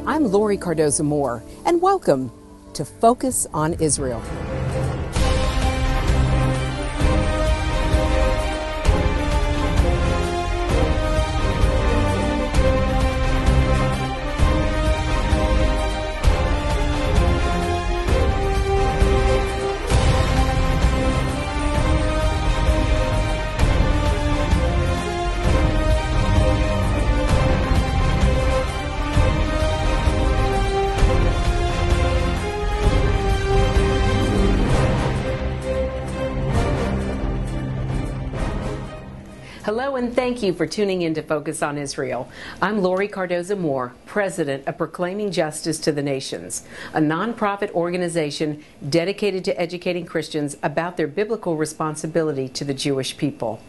I'm Lori Cardoza-Moore, and welcome to Focus on Israel. Hello and thank you for tuning in to Focus on Israel. I'm Lori Cardoza-Moore, president of Proclaiming Justice to the Nations, a nonprofit organization dedicated to educating Christians about their biblical responsibility to the Jewish people.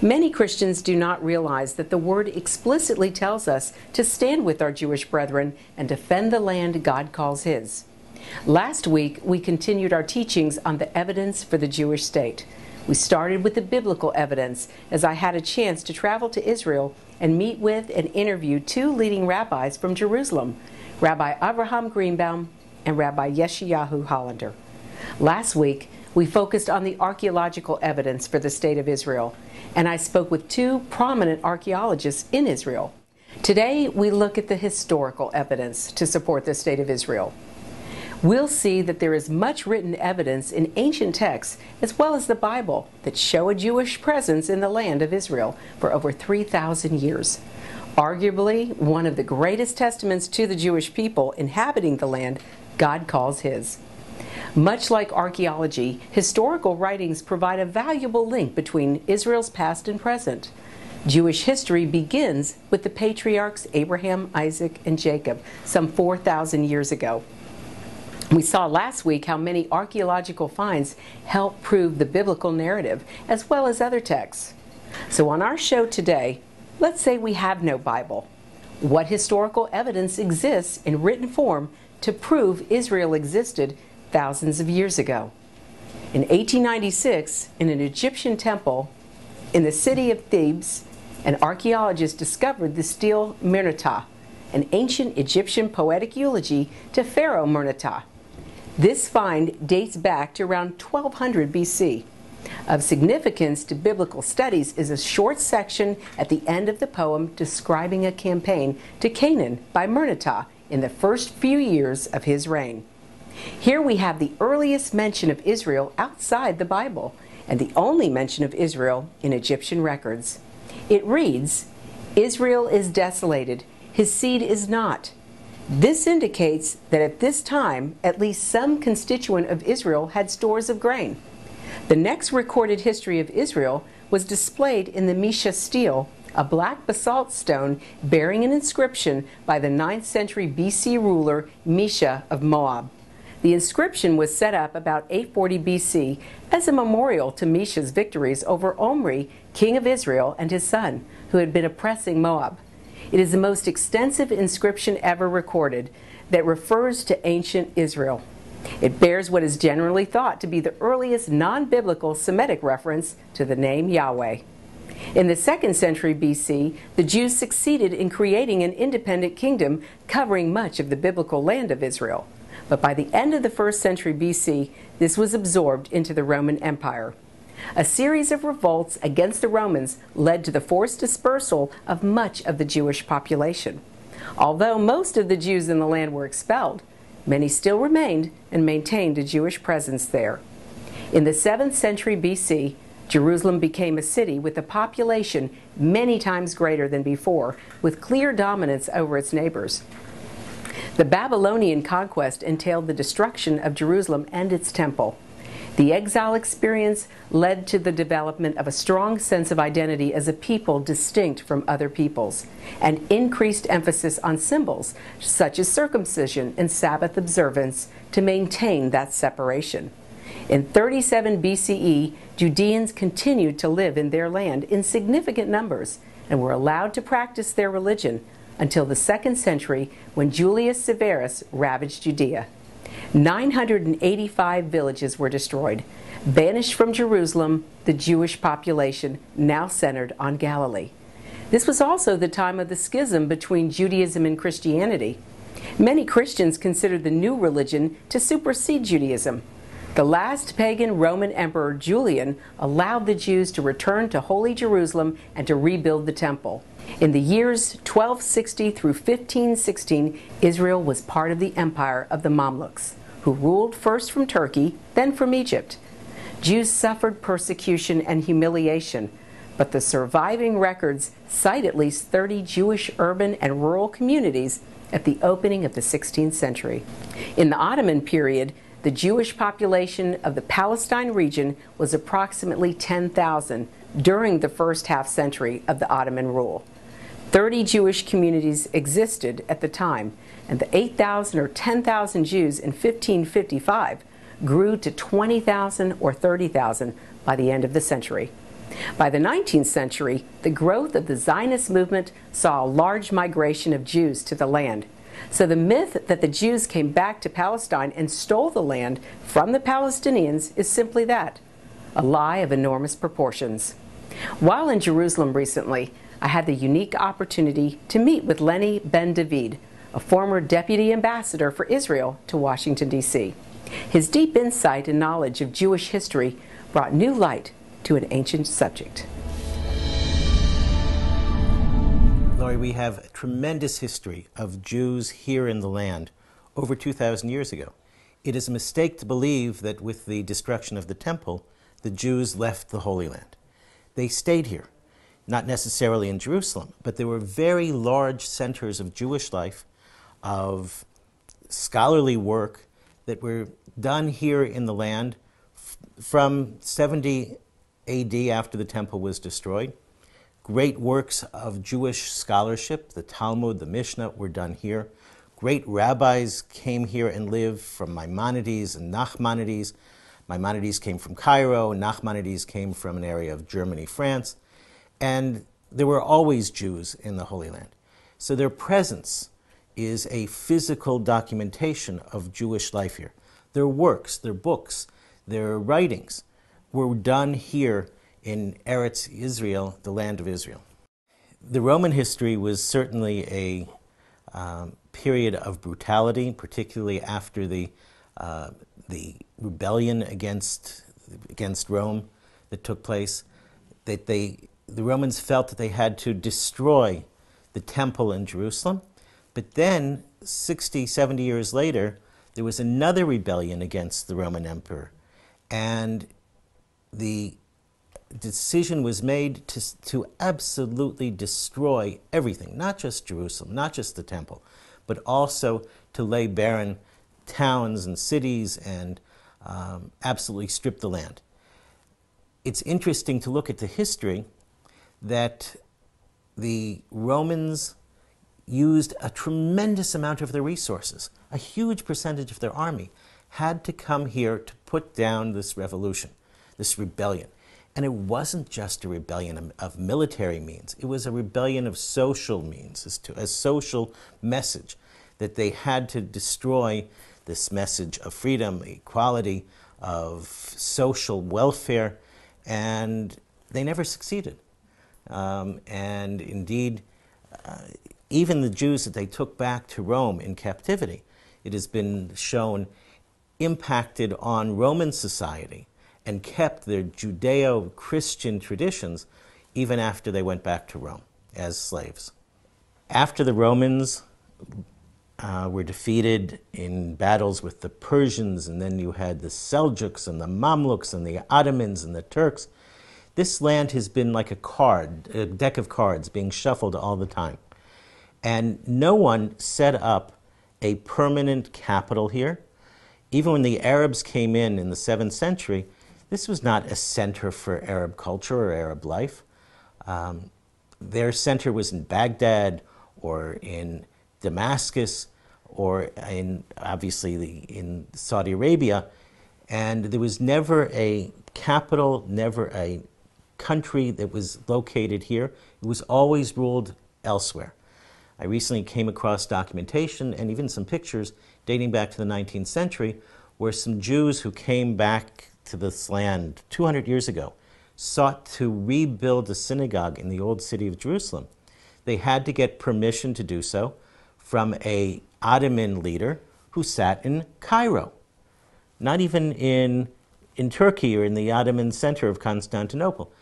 Many Christians do not realize that the Word explicitly tells us to stand with our Jewish brethren and defend the land God calls His. Last week, we continued our teachings on the evidence for the Jewish state. We started with the biblical evidence as I had a chance to travel to Israel and meet with and interview two leading rabbis from Jerusalem, Rabbi Avraham Greenbaum and Rabbi Yeshayahu Hollander. Last week, we focused on the archaeological evidence for the state of Israel, and I spoke with two prominent archaeologists in Israel. Today, we look at the historical evidence to support the state of Israel. We'll see that there is much written evidence in ancient texts, as well as the Bible, that show a Jewish presence in the land of Israel for over 3,000 years. Arguably, one of the greatest testaments to the Jewish people inhabiting the land God calls His. Much like archaeology, historical writings provide a valuable link between Israel's past and present. Jewish history begins with the patriarchs Abraham, Isaac, and Jacob, some 4,000 years ago. We saw last week how many archaeological finds help prove the biblical narrative, as well as other texts. So on our show today, let's say we have no Bible. What historical evidence exists in written form to prove Israel existed thousands of years ago? In 1896, in an Egyptian temple in the city of Thebes, an archaeologist discovered the stele Merneptah, an ancient Egyptian poetic eulogy to Pharaoh Merneptah. This find dates back to around 1200 BC. Of significance to biblical studies is a short section at the end of the poem describing a campaign to Canaan by Merneptah in the first few years of his reign. Here we have the earliest mention of Israel outside the Bible, and the only mention of Israel in Egyptian records. It reads, "Israel is desolated, his seed is not." This indicates that at this time, at least some constituent of Israel had stores of grain. The next recorded history of Israel was displayed in the Mesha stele, a black basalt stone bearing an inscription by the 9th century BC ruler Mesha of Moab. The inscription was set up about 840 BC as a memorial to Mesha's victories over Omri, king of Israel, and his son, who had been oppressing Moab. It is the most extensive inscription ever recorded that refers to ancient Israel. It bears what is generally thought to be the earliest non-biblical Semitic reference to the name Yahweh. In the 2nd century BC, the Jews succeeded in creating an independent kingdom covering much of the biblical land of Israel. But by the end of the 1st century BC, this was absorbed into the Roman Empire. A series of revolts against the Romans led to the forced dispersal of much of the Jewish population. Although most of the Jews in the land were expelled, many still remained and maintained a Jewish presence there. In the 7th century BC, Jerusalem became a city with a population many times greater than before, with clear dominance over its neighbors. The Babylonian conquest entailed the destruction of Jerusalem and its temple. The exile experience led to the development of a strong sense of identity as a people distinct from other peoples, and increased emphasis on symbols such as circumcision and Sabbath observance to maintain that separation. In 37 BCE, Judeans continued to live in their land in significant numbers and were allowed to practice their religion until the 2nd century when Julius Severus ravaged Judea. 985 villages were destroyed. Banished from Jerusalem, the Jewish population now centered on Galilee. This was also the time of the schism between Judaism and Christianity. Many Christians consider the new religion to supersede Judaism. The last pagan Roman emperor Julian allowed the Jews to return to Holy Jerusalem and to rebuild the temple. In the years 1260 through 1516, Israel was part of the empire of the Mamluks, who ruled first from Turkey, then from Egypt. Jews suffered persecution and humiliation, but the surviving records cite at least 30 Jewish urban and rural communities at the opening of the 16th century. In the Ottoman period, the Jewish population of the Palestine region was approximately 10,000 during the first half century of the Ottoman rule. 30 Jewish communities existed at the time, and the 8,000 or 10,000 Jews in 1555 grew to 20,000 or 30,000 by the end of the century. By the 19th century, the growth of the Zionist movement saw a large migration of Jews to the land. So the myth that the Jews came back to Palestine and stole the land from the Palestinians is simply that, a lie of enormous proportions. While in Jerusalem recently, I had the unique opportunity to meet with Lenny Ben-David, a former deputy ambassador for Israel to Washington, D.C. His deep insight and knowledge of Jewish history brought new light to an ancient subject. Laurie, we have a tremendous history of Jews here in the land over 2,000 years ago. It is a mistake to believe that with the destruction of the temple, the Jews left the Holy Land. They stayed here, not necessarily in Jerusalem, but there were very large centers of Jewish life, of scholarly work that were done here in the land from 70 AD after the temple was destroyed. Great works of Jewish scholarship, the Talmud, the Mishnah, were done here. Great rabbis came here and lived, from Maimonides and Nachmanides. Maimonides came from Cairo, Nachmanides came from an area of Germany, France. And there were always Jews in the Holy Land. So their presence is a physical documentation of Jewish life here. Their works, their books, their writings were done here in Eretz Israel, the land of Israel. The Roman history was certainly a period of brutality, particularly after the rebellion against Rome that took place. That the Romans felt that they had to destroy the temple in Jerusalem. But then, 60, 70 years later, there was another rebellion against the Roman emperor. And the decision was made to absolutely destroy everything, not just Jerusalem, not just the temple, but also to lay barren towns and cities and absolutely strip the land. It's interesting to look at the history that the Romans used a tremendous amount of their resources. A huge percentage of their army had to come here to put down this revolution, this rebellion. And it wasn't just a rebellion of military means. It was a rebellion of social means, a social message that they had to destroy this message of freedom, equality, of social welfare, and they never succeeded. And indeed, even the Jews that they took back to Rome in captivity, it has been shown, impacted on Roman society and kept their Judeo-Christian traditions even after they went back to Rome as slaves. After the Romans were defeated in battles with the Persians, and then you had the Seljuks and the Mamluks and the Ottomans and the Turks, this land has been like a deck of cards being shuffled all the time. And no one set up a permanent capital here. Even when the Arabs came in the 7th century, this was not a center for Arab culture or Arab life. Their center was in Baghdad or in Damascus or in Saudi Arabia. And there was never a capital, never a country that was located here. It was always ruled elsewhere. I recently came across documentation and even some pictures dating back to the 19th century where some Jews who came back to this land 200 years ago sought to rebuild a synagogue in the old city of Jerusalem. They had to get permission to do so from an Ottoman leader who sat in Cairo, not even in Turkey or in the Ottoman center of Constantinople,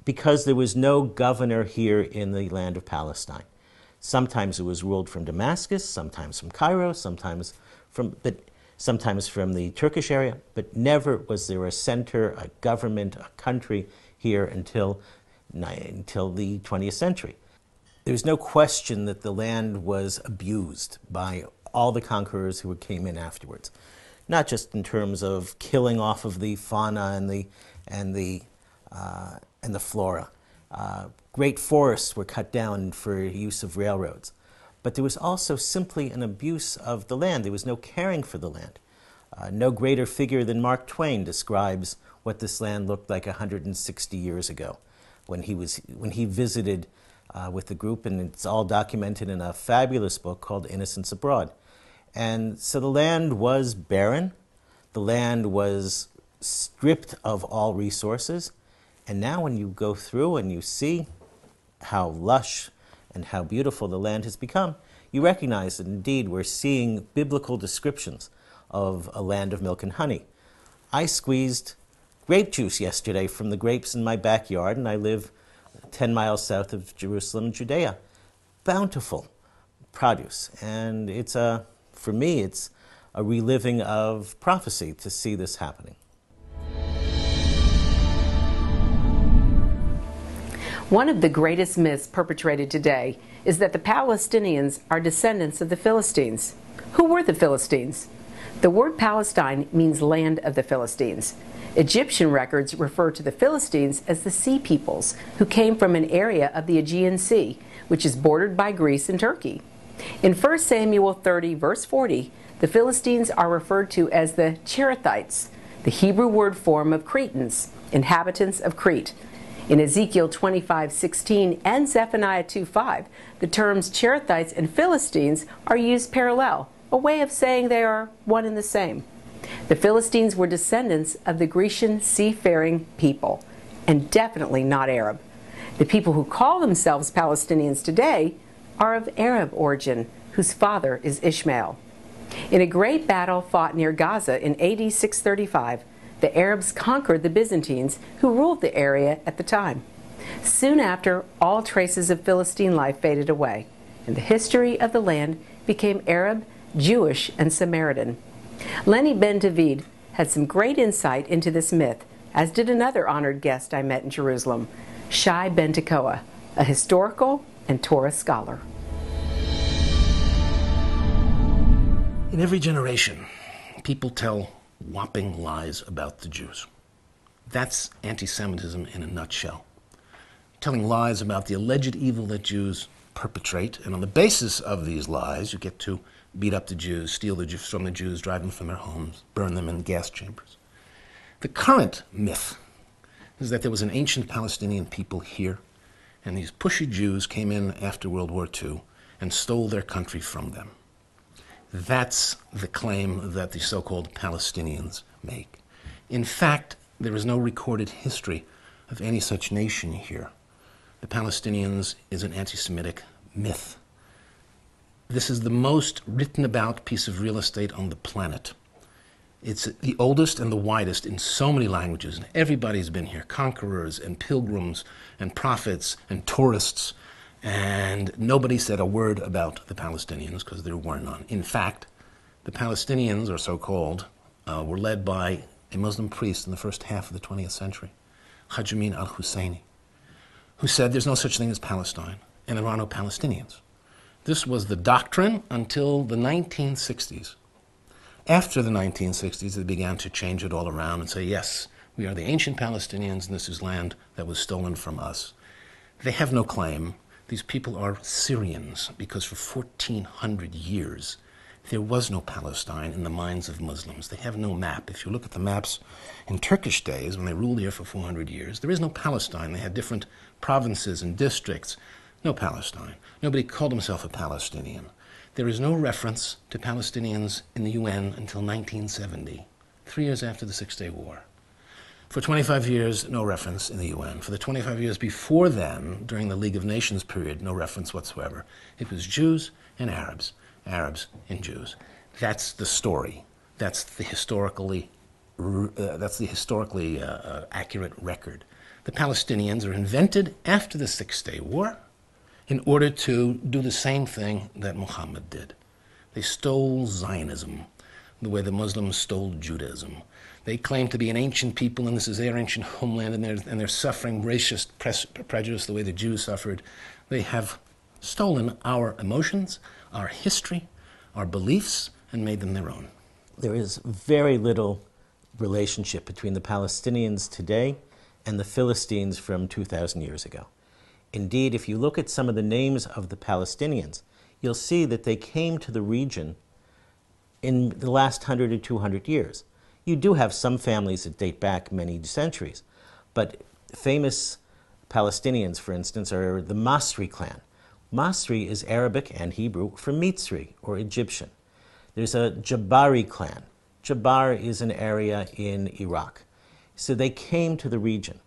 because there was no governor here in the land of Palestine. Sometimes it was ruled from Damascus, sometimes from Cairo, sometimes from the Turkish area, but never was there a center, a government, a country here until the 20th century. There's no question that the land was abused by all the conquerors who came in afterwards, not just in terms of killing off of the fauna and the flora. Great forests were cut down for use of railroads. But there was also simply an abuse of the land. There was no caring for the land. No greater figure than Mark Twain describes what this land looked like 160 years ago when he visited with the group, and it's all documented in a fabulous book called Innocents Abroad. And so the land was barren. The land was stripped of all resources. And now when you go through and you see how lush and how beautiful the land has become, you recognize that indeed we're seeing biblical descriptions of a land of milk and honey. I squeezed grape juice yesterday from the grapes in my backyard, and I live 10 miles south of Jerusalem, Judea. Bountiful produce. And for me, it's a reliving of prophecy to see this happening. One of the greatest myths perpetrated today is that the Palestinians are descendants of the Philistines. Who were the Philistines? The word Palestine means land of the Philistines. Egyptian records refer to the Philistines as the Sea Peoples, who came from an area of the Aegean Sea, which is bordered by Greece and Turkey. In 1 Samuel 30, verse 40, the Philistines are referred to as the Cherethites, the Hebrew word form of Cretans, inhabitants of Crete. In Ezekiel 25:16 and Zephaniah 2:5, the terms Cherethites and Philistines are used parallel, a way of saying they are one and the same. The Philistines were descendants of the Grecian seafaring people, and definitely not Arab. The people who call themselves Palestinians today are of Arab origin, whose father is Ishmael. In a great battle fought near Gaza in AD 635, the Arabs conquered the Byzantines, who ruled the area at the time. Soon after, all traces of Philistine life faded away, and the history of the land became Arab, Jewish, and Samaritan. Lenny Ben David had some great insight into this myth, as did another honored guest I met in Jerusalem, Shai Ben Tekoa, a historical and Torah scholar. In every generation, people tell whopping lies about the Jews. That's anti-Semitism in a nutshell. Telling lies about the alleged evil that Jews perpetrate, and on the basis of these lies, you get to beat up the Jews, steal the Jews from the Jews, drive them from their homes, burn them in gas chambers. The current myth is that there was an ancient Palestinian people here, and these pushy Jews came in after World War II and stole their country from them. That's the claim that the so-called Palestinians make. In fact, there is no recorded history of any such nation here. The Palestinians is an anti-Semitic myth. This is the most written about piece of real estate on the planet. It's the oldest and the widest in so many languages. And everybody's been here, conquerors and pilgrims and prophets and tourists. And nobody said a word about the Palestinians because there were none. In fact, the Palestinians, or so-called, were led by a Muslim priest in the first half of the 20th century, Hajj Amin al-Husseini, who said there's no such thing as Palestine and there are no Palestinians. This was the doctrine until the 1960s. After the 1960s, they began to change it all around and say, yes, we are the ancient Palestinians and this is land that was stolen from us. They have no claim. These people are Syrians because for 1,400 years there was no Palestine in the minds of Muslims. They have no map. If you look at the maps in Turkish days, when they ruled here for 400 years, there is no Palestine. They had different provinces and districts. No Palestine. Nobody called himself a Palestinian. There is no reference to Palestinians in the UN until 1970, 3 years after the Six-Day War. For 25 years, no reference in the UN. For the 25 years before then, during the League of Nations period, no reference whatsoever. It was Jews and Arabs. Arabs and Jews. That's the story. That's the historically accurate record. The Palestinians are invented after the Six-Day War in order to do the same thing that Muhammad did. They stole Zionism the way the Muslims stole Judaism. They claim to be an ancient people, and this is their ancient homeland, and they're suffering racist prejudice the way the Jews suffered. They have stolen our emotions, our history, our beliefs, and made them their own. There is very little relationship between the Palestinians today and the Philistines from 2,000 years ago. Indeed, if you look at some of the names of the Palestinians, you'll see that they came to the region in the last 100 or 200 years. You do have some families that date back many centuries, but famous Palestinians, for instance, are the Masri clan. Masri is Arabic and Hebrew for Mitzri, or Egyptian. There's a Jabari clan. Jabar is an area in Iraq. So they came to the region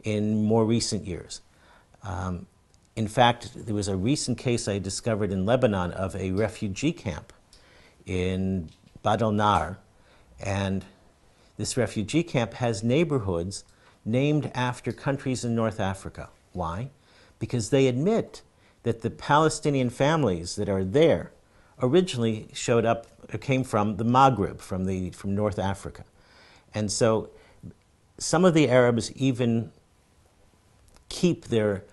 in more recent years. In fact, there was a recent case I discovered in Lebanon of a refugee camp in Bad el-Nar, and this refugee camp has neighborhoods named after countries in North Africa. Why? Because they admit that the Palestinian families that are there originally showed up, or came from the Maghreb, from North Africa. And so some of the Arabs even keep the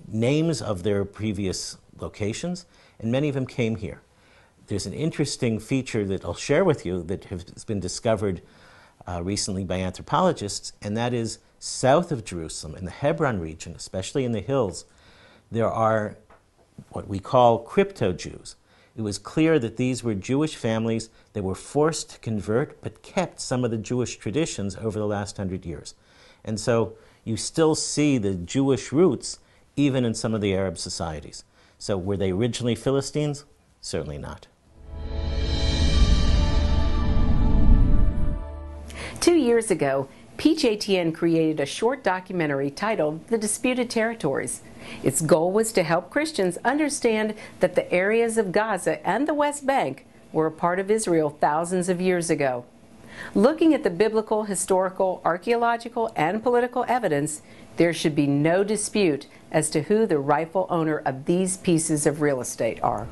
names of their previous locations, and many of them came here. There's an interesting feature that I'll share with you that has been discovered recently by anthropologists, and that is south of Jerusalem, in the Hebron region, especially in the hills, there are what we call crypto-Jews. It was clear that these were Jewish families that were forced to convert but kept some of the Jewish traditions over the last 100 years. And so you still see the Jewish roots even in some of the Arab societies. So were they originally Philistines? Certainly not. 2 years ago, PJTN created a short documentary titled The Disputed Territories. Its goal was to help Christians understand that the areas of Gaza and the West Bank were a part of Israel thousands of years ago. Looking at the biblical, historical, archaeological, and political evidence, there should be no dispute as to who the rightful owner of these pieces of real estate are.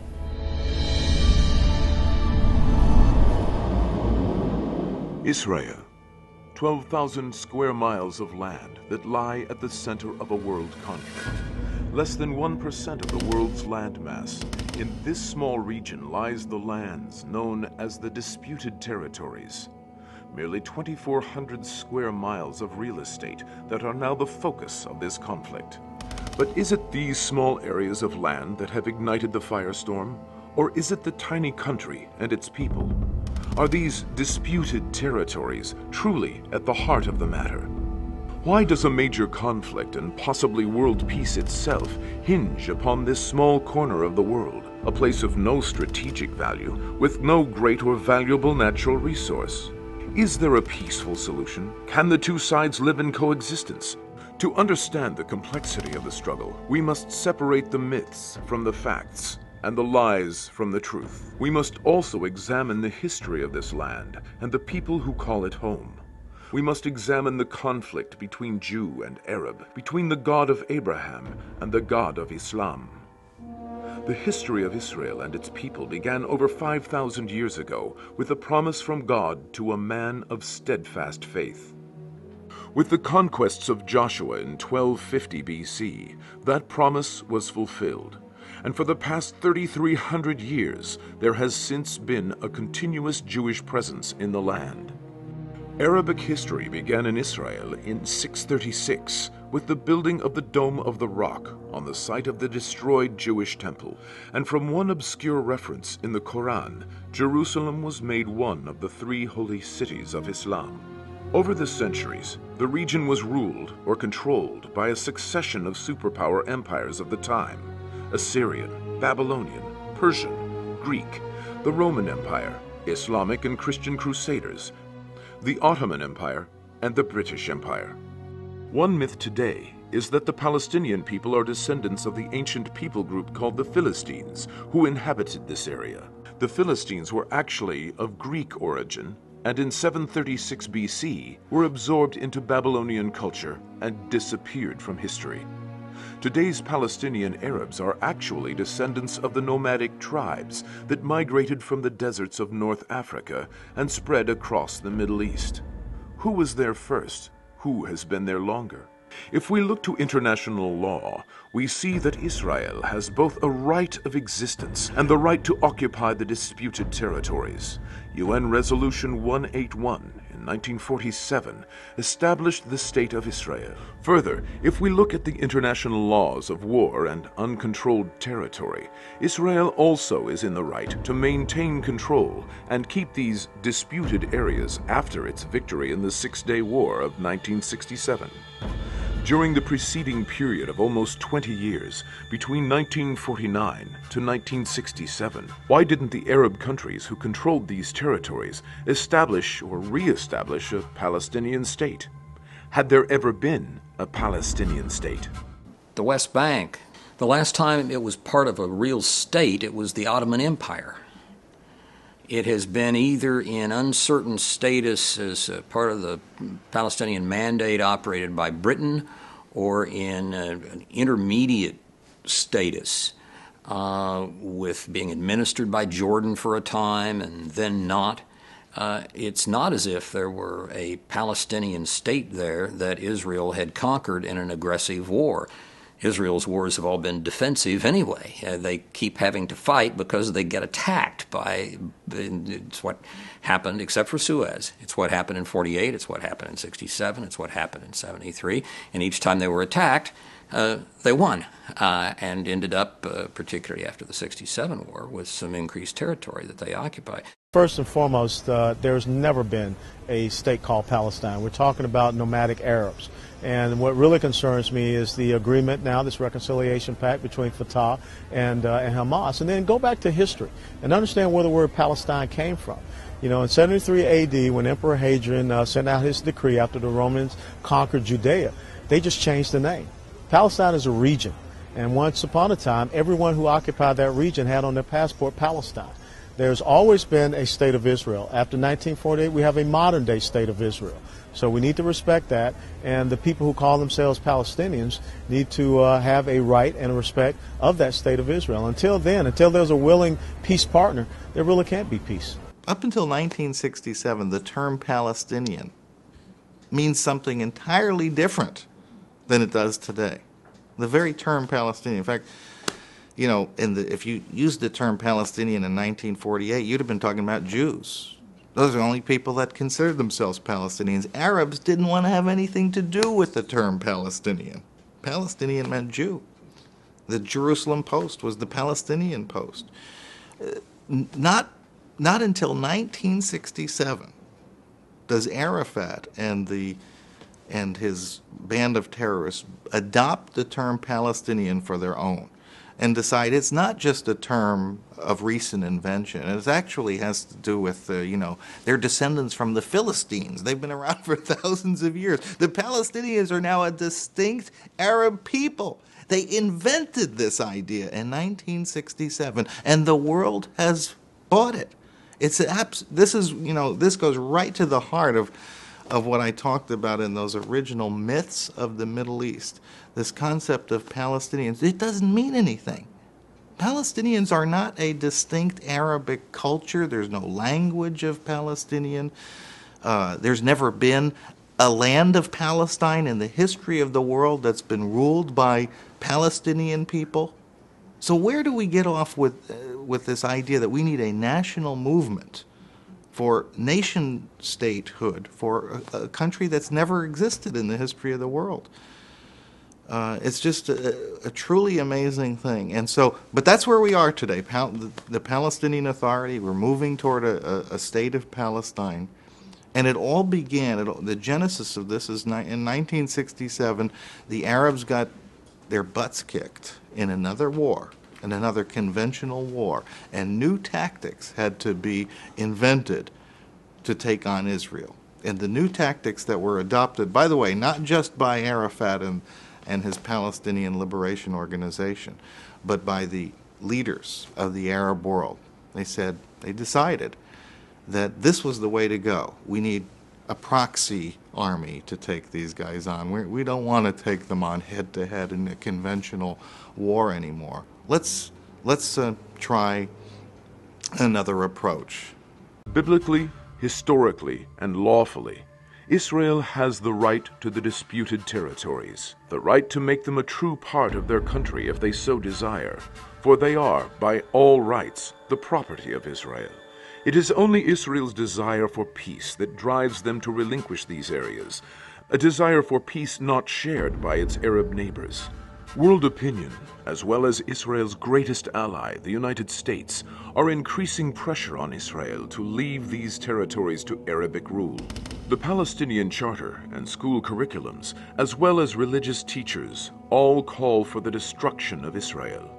Israel, 12,000 square miles of land that lie at the center of a world conflict. Less than 1% of the world's landmass. In this small region lies the lands known as the disputed territories. Merely 2,400 square miles of real estate that are now the focus of this conflict. But is it these small areas of land that have ignited the firestorm? Or is it the tiny country and its people? Are these disputed territories truly at the heart of the matter? Why does a major conflict and possibly world peace itself hinge upon this small corner of the world, a place of no strategic value, with no great or valuable natural resource? Is there a peaceful solution? Can the two sides live in coexistence? To understand the complexity of the struggle, we must separate the myths from the facts and the lies from the truth. We must also examine the history of this land and the people who call it home. We must examine the conflict between Jew and Arab, between the God of Abraham and the God of Islam. The history of Israel and its people began over 5,000 years ago with a promise from God to a man of steadfast faith. With the conquests of Joshua in 1250 BC, that promise was fulfilled. And for the past 3,300 years, there has since been a continuous Jewish presence in the land. Arabic history began in Israel in 636 with the building of the Dome of the Rock on the site of the destroyed Jewish temple. And from one obscure reference in the Quran, Jerusalem was made one of the three holy cities of Islam. Over the centuries, the region was ruled or controlled by a succession of superpower empires of the time: Assyrian, Babylonian, Persian, Greek, the Roman Empire, Islamic and Christian Crusaders, the Ottoman Empire, and the British Empire. One myth today is that the Palestinian people are descendants of the ancient people group called the Philistines, who inhabited this area. The Philistines were actually of Greek origin, and in 736 BC were absorbed into Babylonian culture and disappeared from history. Today's Palestinian Arabs are actually descendants of the nomadic tribes that migrated from the deserts of North Africa and spread across the Middle East. Who was there first? Who has been there longer? If we look to international law, we see that Israel has both a right of existence and the right to occupy the disputed territories. UN Resolution 181 in 1947 established the State of Israel. Further, if we look at the international laws of war and uncontrolled territory, Israel also is in the right to maintain control and keep these disputed areas after its victory in the Six-Day War of 1967. During the preceding period of almost 20 years, between 1949 to 1967, why didn't the Arab countries who controlled these territories establish or re-establish a Palestinian state? Had there ever been a Palestinian state? The West Bank, the last time it was part of a real state, it was the Ottoman Empire. It has been either in uncertain status as part of the Palestinian Mandate operated by Britain, or in an intermediate status with being administered by Jordan for a time and then not. It's not as if there were a Palestinian state there that Israel had conquered in an aggressive war. Israel's wars have all been defensive anyway. They keep having to fight because they get attacked by, it's what happened, except for Suez. It's what happened in 48, it's what happened in 67, it's what happened in 73. And each time they were attacked, they won and ended up, particularly after the 67 war, with some increased territory that they occupied. First and foremost, there's never been a state called Palestine. We're talking about nomadic Arabs. And what really concerns me is the agreement now, this reconciliation pact between Fatah and Hamas. And then go back to history and understand where the word Palestine came from. You know, in 73 AD, when Emperor Hadrian sent out his decree after the Romans conquered Judea, they just changed the name. Palestine is a region. And once upon a time, everyone who occupied that region had on their passport Palestine. There's always been a state of Israel. After 1948, we have a modern-day state of Israel. So we need to respect that, and the people who call themselves Palestinians need to have a right and a respect of that state of Israel. Until then, until there's a willing peace partner, there really can't be peace. Up until 1967, the term Palestinian means something entirely different than it does today. The very term Palestinian, in fact, you know, if you used the term Palestinian in 1948, you'd have been talking about Jews. Those are the only people that considered themselves Palestinians. Arabs didn't want to have anything to do with the term Palestinian. Palestinian meant Jew. The Jerusalem Post was the Palestinian Post. Not until 1967 does Arafat and his band of terrorists adopt the term Palestinian for their own and decide it's not just a term of recent invention. It actually has to do with, they're descendants from the Philistines. They've been around for thousands of years. The Palestinians are now a distinct Arab people. They invented this idea in 1967, and the world has bought it. This goes right to the heart of what I talked about in those original myths of the Middle East. This concept of Palestinians, it doesn't mean anything. Palestinians are not a distinct Arabic culture. There's no language of Palestinian. There's never been a land of Palestine in the history of the world that's been ruled by Palestinian people. So where do we get off with this idea that we need a national movement for nation statehood for a country that's never existed in the history of the world? It's just a truly amazing thing. And so, but that's where we are today. The Palestinian Authority, we're moving toward a state of Palestine. And it all began, the genesis of this is in 1967, the Arabs got their butts kicked in another war, in another conventional war, and new tactics had to be invented to take on Israel. And the new tactics that were adopted, by the way, not just by Arafat and his Palestinian Liberation Organization, but by the leaders of the Arab world. They decided that this was the way to go. We need a proxy army to take these guys on. We don't want to take them on head-to-head in a conventional war anymore. Let's try another approach. Biblically, historically, and lawfully, Israel has the right to the disputed territories, the right to make them a true part of their country if they so desire, for they are, by all rights, the property of Israel. It is only Israel's desire for peace that drives them to relinquish these areas, a desire for peace not shared by its Arab neighbors. World opinion, as well as Israel's greatest ally, the United States, are increasing pressure on Israel to leave these territories to Arabic rule. The Palestinian Charter and school curriculums, as well as religious teachers, all call for the destruction of Israel.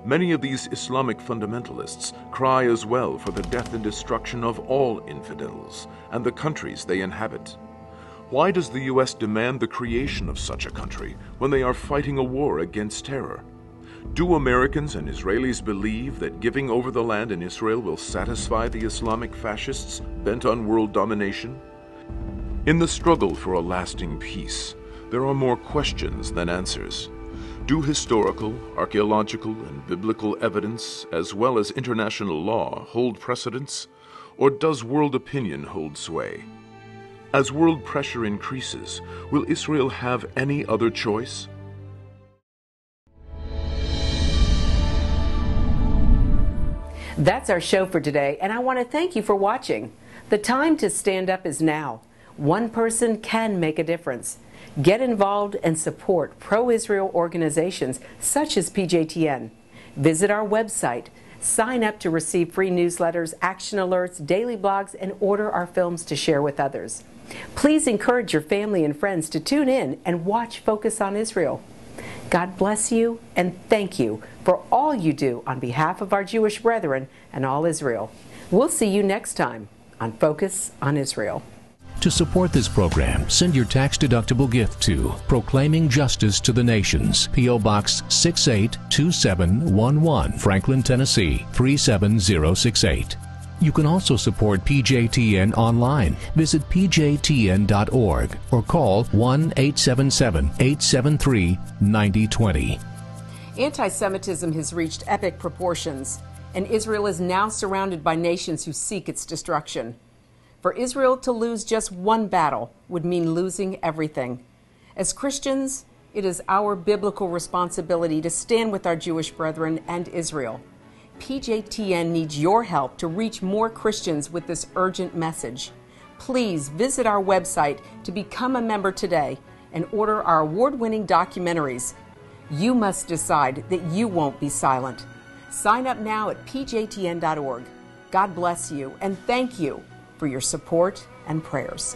Many of these Islamic fundamentalists cry as well for the death and destruction of all infidels and the countries they inhabit. Why does the U.S. demand the creation of such a country when they are fighting a war against terror? Do Americans and Israelis believe that giving over the land in Israel will satisfy the Islamic fascists bent on world domination? In the struggle for a lasting peace, there are more questions than answers. Do historical, archaeological, and biblical evidence, as well as international law, hold precedence, or does world opinion hold sway? As world pressure increases, will Israel have any other choice? That's our show for today, and I want to thank you for watching. The time to stand up is now. One person can make a difference. Get involved and support pro-Israel organizations such as PJTN. Visit our website. Sign up to receive free newsletters, action alerts, daily blogs, and order our films to share with others. Please encourage your family and friends to tune in and watch Focus on Israel. God bless you and thank you for all you do on behalf of our Jewish brethren and all Israel. We'll see you next time on Focus on Israel. To support this program, send your tax-deductible gift to Proclaiming Justice to the Nations, P.O. Box 682711, Franklin, Tennessee 37068. You can also support PJTN online. Visit pjtn.org or call 1-877-873-9020. Anti-Semitism has reached epic proportions, and Israel is now surrounded by nations who seek its destruction. For Israel to lose just one battle would mean losing everything. As Christians, it is our biblical responsibility to stand with our Jewish brethren and Israel. PJTN needs your help to reach more Christians with this urgent message. Please visit our website to become a member today and order our award-winning documentaries. You must decide that you won't be silent. Sign up now at pjtn.org. God bless you and thank you for your support and prayers.